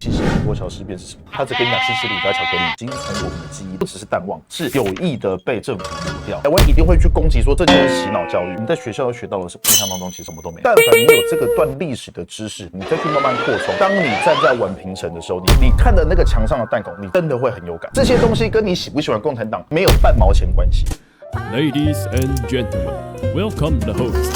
信息卢沟桥事变是什么？他只跟你讲西西里加巧克力，已经从我们的记忆不只是淡忘，是有意的被政府抹掉。台湾一定会去攻击说这就是洗脑教育，你在学校学到的是印象当中其实什么都没有。但凡你有这个段历史的知识，你再去慢慢扩充。当你站在宛平城的时候，你看的那个墙上的弹孔，你真的会很有感。这些东西跟你喜不喜欢共产党没有半毛钱关系。Ladies and gentlemen, welcome the host.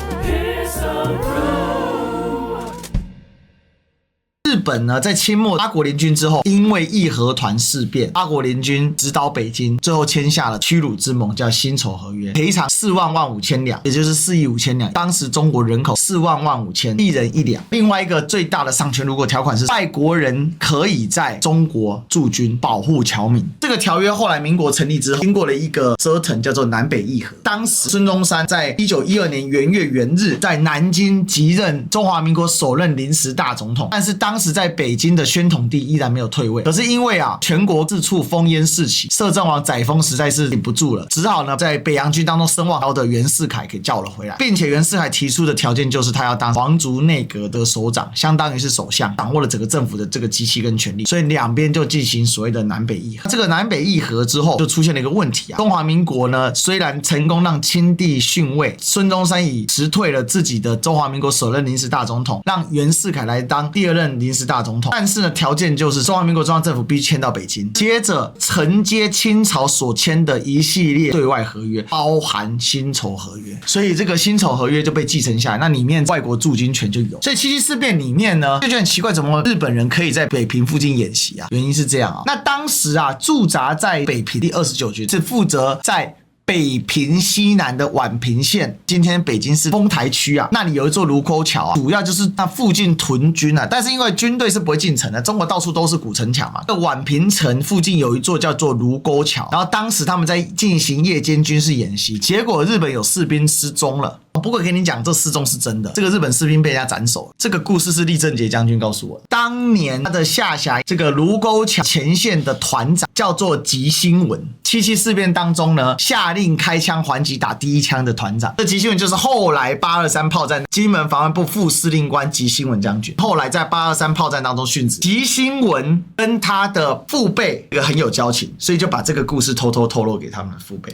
日本呢，在清末八国联军之后，因为义和团事变，八国联军直捣北京，最后签下了屈辱之盟，叫辛丑合约，赔偿4.5万两，也就是4亿5千两。当时中国人口4.5万，一人1两。另外一个最大的丧权辱国条款是，外国人可以在中国驻军，保护侨民。这个条约后来民国成立之后，经过了一个折腾，叫做南北议和。当时孙中山在1912年元月元日，在南京即任中华民国首任临时大总统，但是当时在北京的宣统帝依然没有退位，可是因为全国四处烽烟四起，摄政王载沣实在是顶不住了，只好呢在北洋军当中声望高的袁世凯给叫了回来，并且袁世凯提出的条件就是他要当皇族内阁的首长，相当于是首相，掌握了整个政府的这个机器跟权力，所以两边就进行所谓的南北议和。这个南北议和之后就出现了一个问题中华民国呢虽然成功让清帝逊位，孙中山以辞退了自己的中华民国首任临时大总统，让袁世凯来当第二任临时大总统，但是呢条件就是中华民国中央政府必须迁到北京，接着承接清朝所签的一系列对外合约，包含辛丑合约，所以这个辛丑合约就被继承下来，那里面外国驻军权就有。所以七七事变里面呢就觉得很奇怪，怎么日本人可以在北平附近演习原因是这样那当时驻扎在北平第29军是负责在北平西南的宛平县，今天北京市丰台区那里有一座卢沟桥主要就是那附近屯军但是因为军队是不会进城的，中国到处都是古城墙嘛，宛平城附近有一座叫做卢沟桥，然后当时他们在进行夜间军事演习，结果日本有士兵失踪了。不过跟你讲，这失踪是真的，这个日本士兵被人家斩首了。这个故事是厉正杰将军告诉我的。当年他的下辖这个卢沟桥前线的团长叫做吉星文，七七事变当中呢，下令开枪还击打第一枪的团长。这吉星文就是后来823炮战金门防卫部副司令官吉星文将军，后来在823炮战当中殉职。吉星文跟他的父辈这个很有交情，所以就把这个故事偷偷透露给他们的父辈。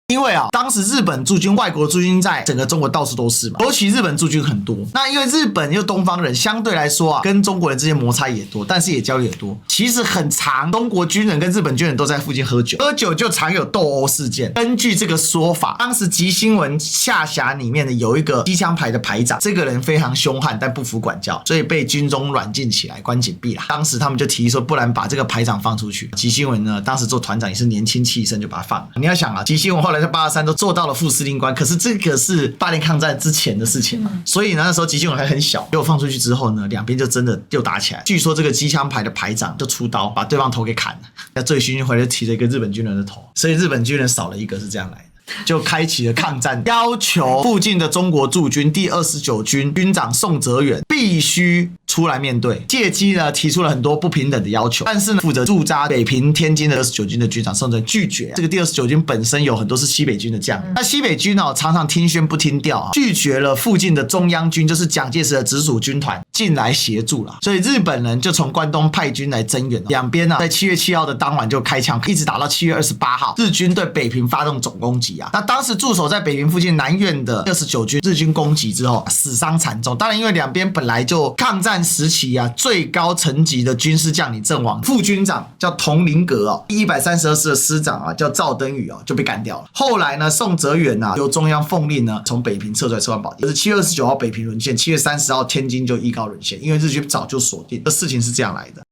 因为当时日本驻军外国驻军在整个中国到处都是嘛，尤其日本驻军很多，那因为日本又东方人相对来说跟中国人之间摩擦也多，但是也交流也多，其实很常中国军人跟日本军人都在附近喝酒就常有斗殴事件。根据这个说法，当时吉星文下辖里面的有一个机枪排的排长，这个人非常凶悍但不服管教，所以被军中软禁起来关紧闭了。当时他们就提议说，不然把这个排长放出去。吉星文呢当时做团长也是年轻气盛，就把他放了。你要想吉星文后来在823都做到了副司令官，可是这个是8年抗战之前的事情所以呢那时候吉星文还很小，结果放出去之后呢，两边就真的又打起来。据说这个机枪排的排长就出刀把对方头给砍了，那醉醺醺回来就提了一个日本军人的头，所以日本军人少了一个是这样来的。就开启了抗战，要求附近的中国驻军第29军军长宋哲元必须出来面对，借机呢提出了很多不平等的要求，但是呢负责驻扎北平天津的29军的军长宋哲元拒绝。这个第29军本身有很多是西北军的将领，那西北军常常听宣不听调拒绝了附近的中央军，就是蒋介石的直属军团进来协助了，所以日本人就从关东派军来增援两边在7月7号的当晚就开枪，一直打到7月28号，日军对北平发动总攻击那当时驻守在北平附近南苑的29军日军攻击之后死伤惨重，当然因为两边本来就抗战时期最高层级的军事将领阵亡，副军长叫佟麟阁第132师的师长叫赵登禹就被干掉了。后来呢宋哲元由中央奉令从北平撤出来撤换保地，就是7月29号北平沦陷，7月30号天津就依告沦陷，因为日军早就锁定，这事情是这样来的。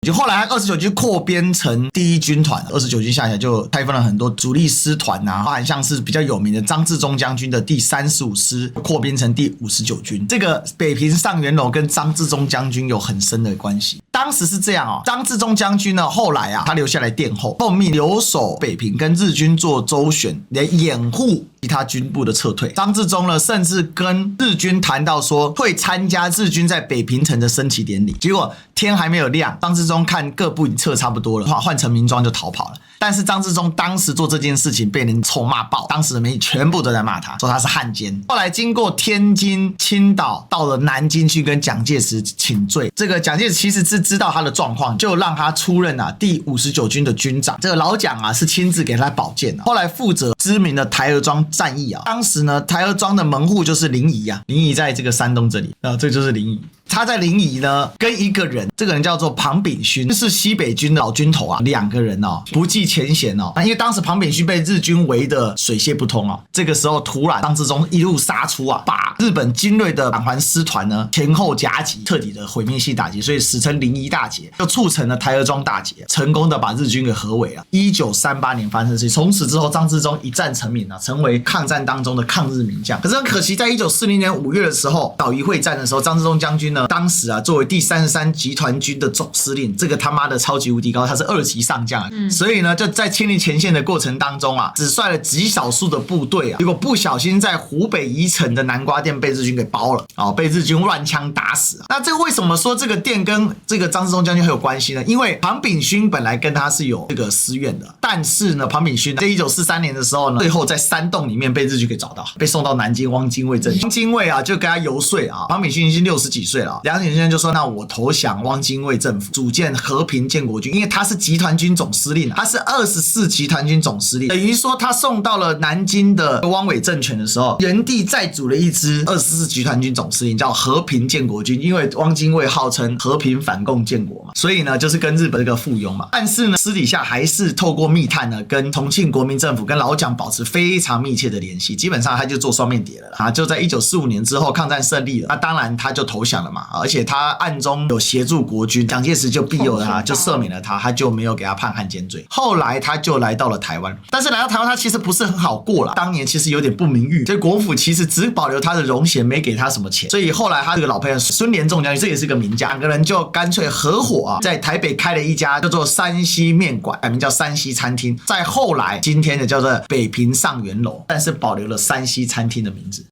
就后来29军扩编成第一军团，29军下辖就开分了很多主力师团包含像是比较有名的张自忠将军的第35师扩编成第59军。这个北平上元楼跟张自忠将军有很深的关系。当时是这样张自忠将军呢后来他留下来殿后，奉命留守北平跟日军做周旋，来掩护其他军部的撤退。张自忠呢甚至跟日军谈到说会参加日军在北平城的升旗典礼，结果天还没有亮，张自忠看各部已经撤差不多了，换成民装就逃跑了。但是张之洞当时做这件事情被人臭骂爆，当时的媒体全部都在骂他，说他是汉奸。后来经过天津、青岛，到了南京去跟蒋介石请罪。这个蒋介石其实是知道他的状况，就让他出任第59军的军长。这个老蒋是亲自给他保荐后来负责知名的台儿庄战役当时呢，台儿庄的门户就是临沂临沂在这个山东这里这就是临沂。他在临沂呢，跟一个人，这个人叫做庞炳勋，是西北军的老军头两个人不计前嫌因为当时庞炳勋被日军围得水泄不通这个时候突然张之洞一路杀出把日本精锐的返还师团呢前后夹击，彻底的毁灭性打击，所以史称临沂大捷，就促成了台儿庄大捷，成功的把日军给合围1938年发生的事情，从此之后张之洞一战成名成为抗战当中的抗日名将。可是很可惜，在1940年5月的时候，岛屿会战的时候，张之洞将军呢，当时作为第33集团军的总司令，这个他妈的超级无敌高，他是2级上将所以呢，就在亲临前线的过程当中只率了极少数的部队结果不小心在湖北宜城的南瓜店被日军给包了被日军乱枪打死那这个为什么说这个店跟这个张之洞将军很有关系呢？因为庞炳勋本来跟他是有这个私怨的，但是呢，庞炳勋在1943年的时候呢，最后在山洞里面被日军给找到，被送到南京汪精卫政权。汪精卫就跟他游说庞炳勋已经60几岁了，梁显先就说：“那我投降汪精卫政府，组建和平建国军。”因为他是集团军总司令他是24集团军总司令，等于说他送到了南京的汪伪政权的时候，原地再组了一支24集团军总司令，叫和平建国军。因为汪精卫号称和平反共建国嘛，所以呢，就是跟日本这个附庸嘛。但是呢，私底下还是透过密探呢，跟重庆国民政府跟老蒋保持非常密切的联系。基本上他就做双面谍了就在1945年之后，抗战胜利了，那当然他就投降了嘛。而且他暗中有协助国军，蒋介石就庇佑他，就赦免了他，他就没有给他判汉奸罪。后来他就来到了台湾，但是来到台湾他其实不是很好过了，当年其实有点不名誉，所以国府其实只保留他的荣衔，没给他什么钱。所以后来他这个老朋友孙连仲将军，这也是个名将，两个人就干脆合伙在台北开了一家叫做山西面馆，改名叫山西餐厅。再后来今天的叫做北平上元楼，但是保留了山西餐厅的名字。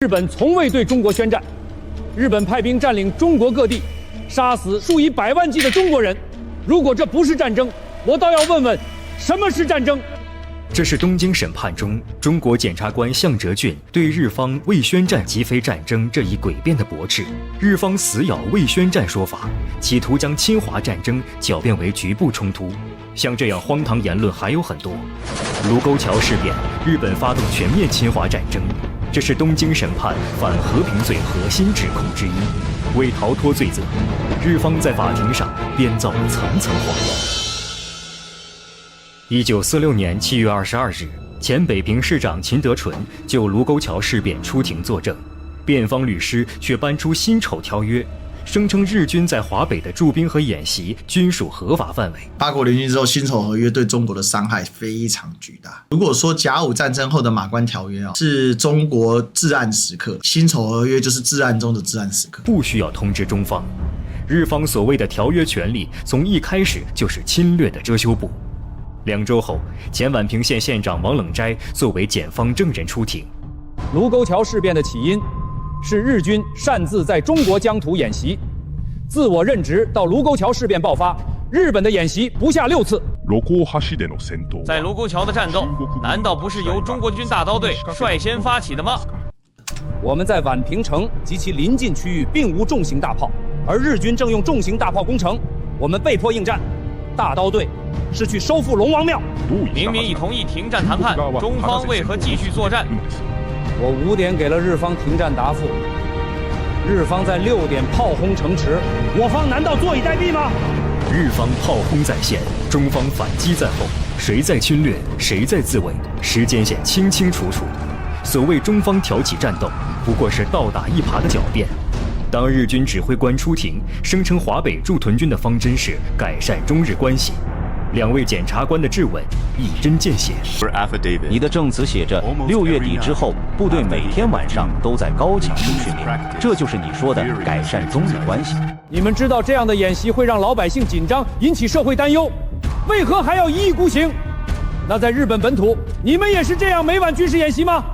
日本从未对中国宣战，日本派兵占领中国各地，杀死数以百万计的中国人。如果这不是战争，我倒要问问，什么是战争？这是东京审判中中国检察官向哲俊对日方未宣战即非战争这一诡辩的驳斥。日方死咬未宣战说法，企图将侵华战争狡辩为局部冲突。像这样荒唐言论还有很多。卢沟桥事变，日本发动全面侵华战争，这是东京审判反和平罪核心指控之一。为逃脱罪责，日方在法庭上编造了层层谎言。1946年7月22日，前北平市长秦德纯就卢沟桥事变出庭作证，辩方律师却搬出辛丑条约，声称日军在华北的驻兵和演习均属合法范围。八国联军之后，辛丑合约对中国的伤害非常巨大。如果说甲午战争后的马关条约是中国至暗时刻，辛丑合约就是至暗中的至暗时刻，不需要通知中方。日方所谓的条约权利，从一开始就是侵略的遮羞布。2周后，前宛平县县长王冷斋作为检方证人出庭。卢沟桥事变的起因是日军擅自在中国疆土演习，自我任职到卢沟桥事变爆发，日本的演习不下6次。在卢沟桥的战斗，难道不是由中国军大刀队率先发起的吗？我们在宛平城及其邻近区域并无重型大炮，而日军正用重型大炮攻城，我们被迫应战。大刀队是去收复龙王庙。明明已同意停战谈判，中方为何继续作战？我5点给了日方停战答复，日方在6点炮轰城池，我方难道坐以待毙吗？日方炮轰在先，中方反击在后，谁在侵略，谁在自卫，时间线清清楚楚。所谓中方挑起战斗，不过是倒打一耙的狡辩。当日军指挥官出庭，声称华北驻屯军的方针是改善中日关系，2位检察官的质问一针见血。你的证词写着6月底之后，部队每天晚上都在高强度训练，这就是你说的改善中日关系。你们知道这样的演习会让老百姓紧张，引起社会担忧，为何还要1意孤行？那在日本本土，你们也是这样每晚军事演习吗？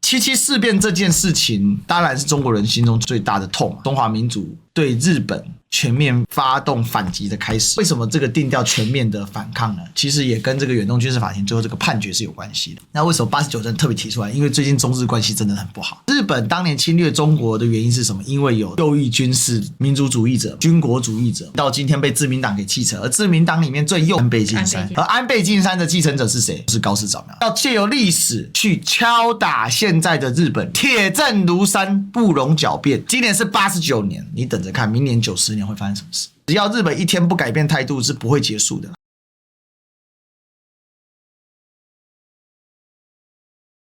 7·7事变这件事情，当然是中国人心中最大的痛，中华民族对日本全面发动反击的开始。为什么这个定调全面的反抗呢？其实也跟这个远东军事法庭最后这个判决是有关系的。那为什么89正特别提出来？因为最近中日关系真的很不好。日本当年侵略中国的原因是什么？因为有右翼军事民族主义者、军国主义者，到今天被自民党给弃城。而自民党里面最右安倍晋三，而安倍晋三的继承者是谁？是高市早苗。要借由历史去敲打现在的日本，铁证如山，不容狡辩。今年是89年，你等着看，明年90年会发生什么事？只要日本一天不改变态度，是不会结束的。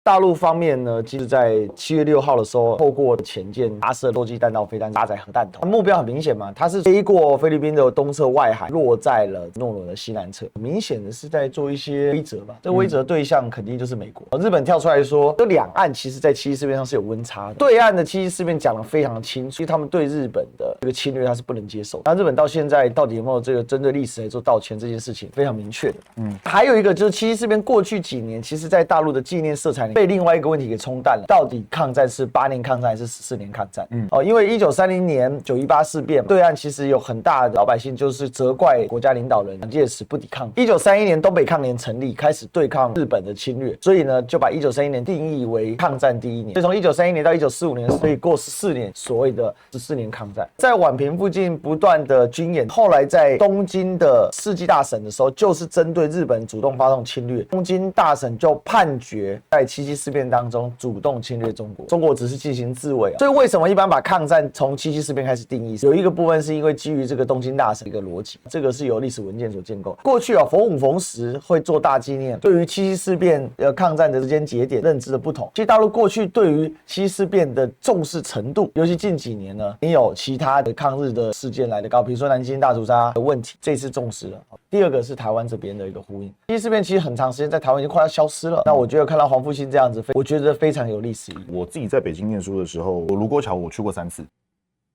大陆方面呢，其实在7月6号的时候，透过潜舰发射洲际弹道飞弹搭载核弹头，目标很明显嘛，它是飞过菲律宾的东侧外海，落在了诺罗的西南侧，明显的是在做一些威慑吧。这个威慑对象肯定就是美国。日本跳出来说，这两岸其实在7·7事变上是有温差的。对岸的7·7事变讲得非常的清楚，因为他们对日本的这个侵略他是不能接受。那日本到现在到底有没有这个针对历史来做道歉这件事情，非常明确的。还有一个就是7·7事变过去几年，其实在大陆的纪念色彩里被另外一个问题给冲淡了，到底抗战是8年抗战还是14年抗战？因为1930年9·18事变，对岸其实有很大的老百姓就是责怪国家领导人蒋介石不抵抗。1931年东北抗联成立，开始对抗日本的侵略，所以呢就把1931年定义为抗战第1年。所以从1931年到1945年，所以过14年，所谓的14年抗战。在宛平附近不断的军演，后来在东京的世纪大审的时候，就是针对日本主动发动侵略，东京大审就判决在7·7事变当中主动侵略中国，中国只是进行自卫。所以为什么一般把抗战从7·7事变开始定义？有一个部分是因为基于这个东京大审的一个逻辑，这个是由历史文件所建构。过去逢5逢10会做大纪念，对于7·7事变抗战的时间节点认知的不同。其实大陆过去对于7·7事变的重视程度，尤其近几年呢，也有其他的抗日的事件来得高，比如说南京大屠杀的问题，这次重视了。第二个是台湾这边的一个呼应，7·7事变其实很长时间在台湾已经快要消失了。那我觉得看到黄复兴这样子，我觉得非常有历史意义。我自己在北京念书的时候，卢沟桥我去过3次，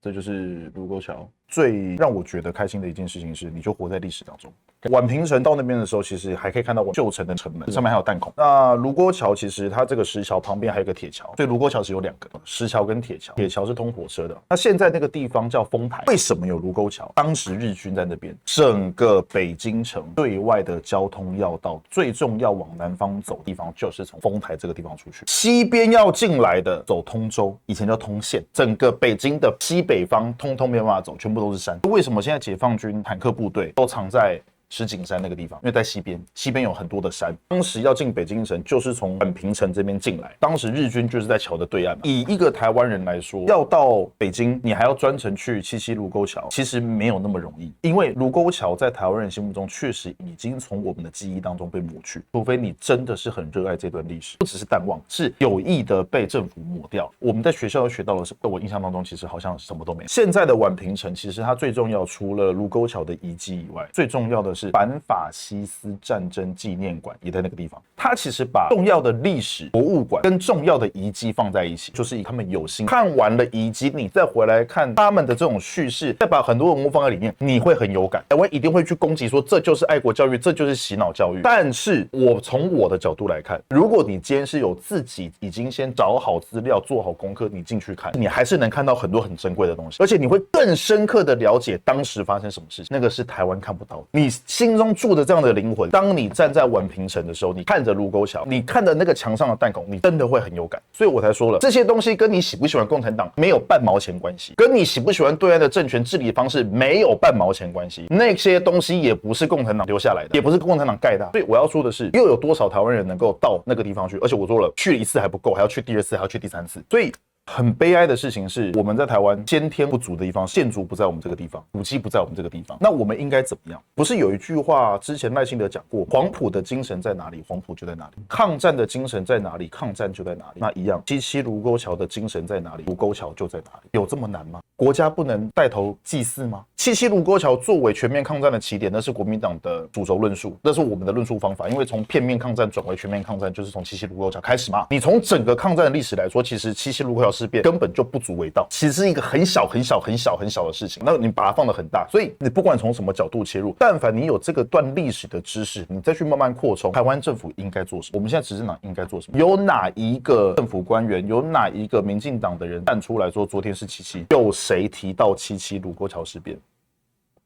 这就是卢沟桥。最让我觉得开心的一件事情是，你就活在历史当中。宛平城到那边的时候，其实还可以看到旧城的城门，上面还有弹孔。那卢沟桥其实它这个石桥旁边还有一个铁桥，所以卢沟桥是有2个，石桥跟铁桥。铁桥是通火车的。那现在那个地方叫丰台，为什么有卢沟桥？当时日军在那边，整个北京城对外的交通要道，最重要往南方走的地方就是从丰台这个地方出去。西边要进来的走通州，以前叫通县，整个北京的西北方通通没办法走，全部都是山。为什么现在解放军坦克部队都藏在石景山那个地方？因为在西边，西边有很多的山。当时要进北京城，就是从宛平城这边进来。当时日军就是在桥的对岸。以一个台湾人来说，要到北京，你还要专程去7·7卢沟桥，其实没有那么容易。因为卢沟桥在台湾人心目中确实已经从我们的记忆当中被抹去，除非你真的是很热爱这段历史，不只是淡忘，是有意的被政府抹掉。我们在学校学到的是，我印象当中其实好像什么都没有。现在的宛平城，其实它最重要，除了卢沟桥的遗迹以外，最重要的是反法西斯战争纪念馆也在那个地方。它其实把重要的历史博物馆跟重要的遗迹放在一起，就是以他们有心看完了遗迹，你再回来看他们的这种叙事，再把很多文物放在里面，你会很有感。台湾一定会去攻击说这就是爱国教育，这就是洗脑教育。但是我从我的角度来看，如果你今天是有自己已经先找好资料、做好功课，你进去看，你还是能看到很多很珍贵的东西，而且你会更深刻的了解当时发生什么事情。那个是台湾看不到的。你心中住着这样的灵魂，当你站在宛平城的时候，你看着卢沟桥，你看着那个墙上的弹孔，你真的会很有感。所以我才说了，这些东西跟你喜不喜欢共产党没有半毛钱关系，跟你喜不喜欢对岸的政权治理方式没有半毛钱关系。那些东西也不是共产党留下来的，也不是共产党盖的。所以我要说的是，又有多少台湾人能够到那个地方去？而且我说了，去了1次还不够，还要去第2次，还要去第3次。所以很悲哀的事情是，我们在台湾先天不足的地方，建筑不在我们这个地方，古迹不在我们这个地方，那我们应该怎么样？不是有一句话，之前赖清德讲过，黄埔的精神在哪里，黄埔就在哪里；抗战的精神在哪里，抗战就在哪里。那一样，7·7卢沟桥的精神在哪里，卢沟桥就在哪里。有这么难吗？国家不能带头祭祀吗？7·7卢沟桥作为全面抗战的起点，那是国民党的主轴论述，那是我们的论述方法。因为从片面抗战转为全面抗战，就是从7·7卢沟桥开始嘛。你从整个抗战的历史来说，其实7·7卢沟桥事变根本就不足为道，其实是一个很小很小很小很小的事情，那你把它放得很大，所以你不管从什么角度切入，但凡你有这个段历史的知识，你再去慢慢扩充，台湾政府应该做什么？我们现在执政党应该做什么？有哪一个政府官员，有哪一个民进党的人站出来说昨天是7.7？有谁提到7.7卢沟桥事变？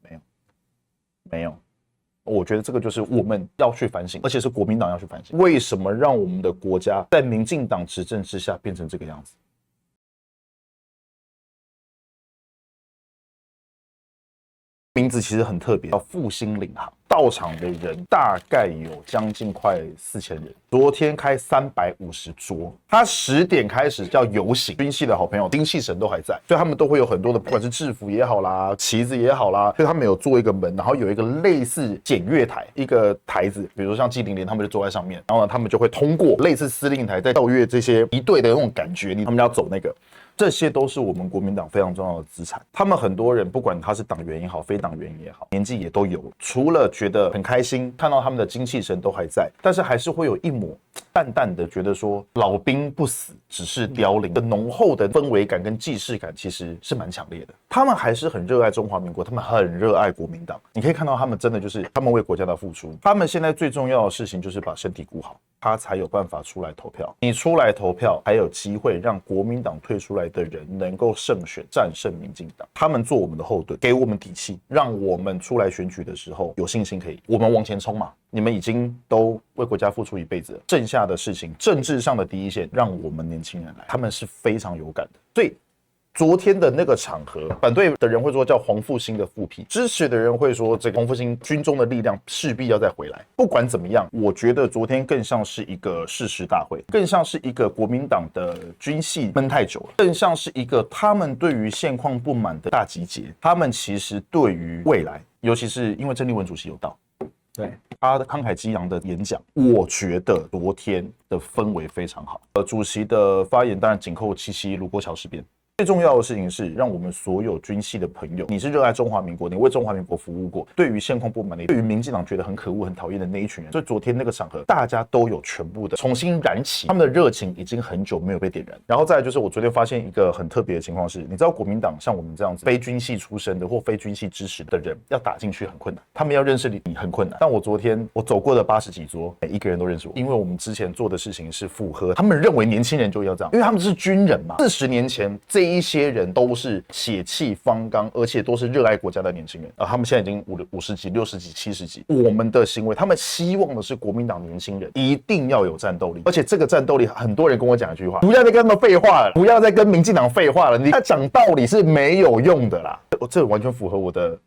没有，没有。我觉得这个就是我们要去反省，而且是国民党要去反省，为什么让我们的国家在民进党执政之下变成这个样子？名字其实很特别，叫复兴领航。到场的人大概有将近快4000人，昨天开350桌。他10点开始叫游行，军系的好朋友精气神都还在，所以他们都会有很多的，不管是制服也好啦，旗子也好啦，所以他们有做一个门，然后有一个类似检阅台，一个台子，比如像纪凌莲他们就坐在上面，然后呢，他们就会通过类似司令台在调阅这些敌对的那种感觉，他们要走那个。这些都是我们国民党非常重要的资产。他们很多人，不管他是党员也好，非党员也好，年纪也都有。除了觉得很开心，看到他们的精气神都还在，但是还是会有一抹淡淡的觉得说，老兵不死，只是凋零的浓厚的氛围感跟既视感，其实是蛮强烈的。他们还是很热爱中华民国，他们很热爱国民党。你可以看到他们真的就是他们为国家的付出。他们现在最重要的事情就是把身体顾好，他才有办法出来投票。你出来投票，还有机会让国民党退出来的人能够胜选，战胜民进党。他们做我们的后盾，给我们底气，让我们出来选举的时候有信心可以，我们往前冲嘛。你们已经都为国家付出一辈子了，剩下的事情，政治上的第一线，让我们年轻人来，他们是非常有感的。所以昨天的那个场合，反对的人会说叫黄复兴的复辟，支持的人会说这个黄复兴军中的力量势必要再回来。不管怎么样，我觉得昨天更像是一个誓师大会，更像是一个国民党的军系闷太久了，更像是一个他们对于现况不满的大集结。他们其实对于未来，尤其是因为郑丽文主席有到，对他的慷慨激昂的演讲，我觉得昨天的氛围非常好。主席的发言当然紧扣7.7卢沟桥事变。最重要的事情是，让我们所有军系的朋友，你是热爱中华民国，你为中华民国服务过，对于现况不满的，对于民进党觉得很可恶、很讨厌的那一群人，所以昨天那个场合，大家都有全部的重新燃起，他们的热情已经很久没有被点燃。然后再来就是，我昨天发现一个很特别的情况是，你知道国民党像我们这样子非军系出身的或非军系支持的人，要打进去很困难，他们要认识你很困难。但我昨天我走过的80几桌，每一个人都认识我，因为我们之前做的事情是符合他们认为年轻人就要这样，因为他们是军人嘛。40年前这一些人都是血气方刚，而且都是热爱国家的年轻人他们现在已经50几、60几、70几。我们的行为，他们希望的是国民党年轻人一定要有战斗力，而且这个战斗力，很多人跟我讲一句话：不要再跟他们废话了，不要再跟民进党废话了，你讲道理是没有用的啦。这完全符合我的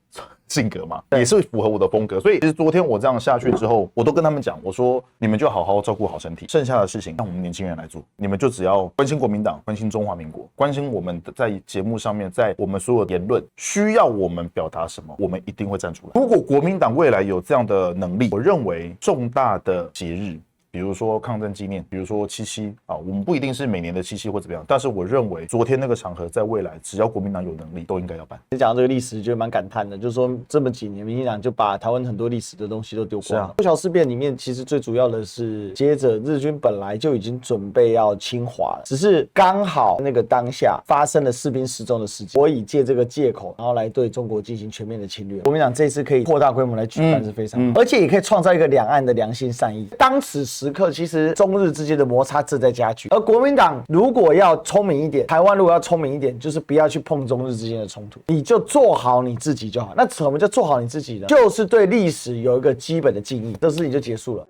性格嘛，也是符合我的风格。所以其实昨天我这样下去之后，我都跟他们讲，我说你们就好好照顾好身体，剩下的事情让我们年轻人来做。你们就只要关心国民党，关心中华民国，关心我们在节目上面，在我们所有言论需要我们表达什么，我们一定会站出来。如果国民党未来有这样的能力，我认为重大的节日，比如说抗战纪念，比如说7.7我们不一定是每年的7.7或怎么样，但是我认为昨天那个场合在未来，只要国民党有能力，都应该要办。你讲到这个历史，就蛮感叹的，就是说这么几年，民进党就把台湾很多历史的东西都丢光了。卢沟桥事变里面，其实最主要的是，接着日军本来就已经准备要侵华了，只是刚好那个当下发生了士兵失踪的事情，我以借这个借口，然后来对中国进行全面的侵略。国民党这次可以扩大规模来举办是非常好，而且也可以创造一个两岸的良心善意。当此时刻，其实中日之间的摩擦正在加剧，而国民党如果要聪明一点，台湾如果要聪明一点，就是不要去碰中日之间的冲突，你就做好你自己就好。那什么叫做好你自己呢？就是对历史有一个基本的敬意，这事情就结束了。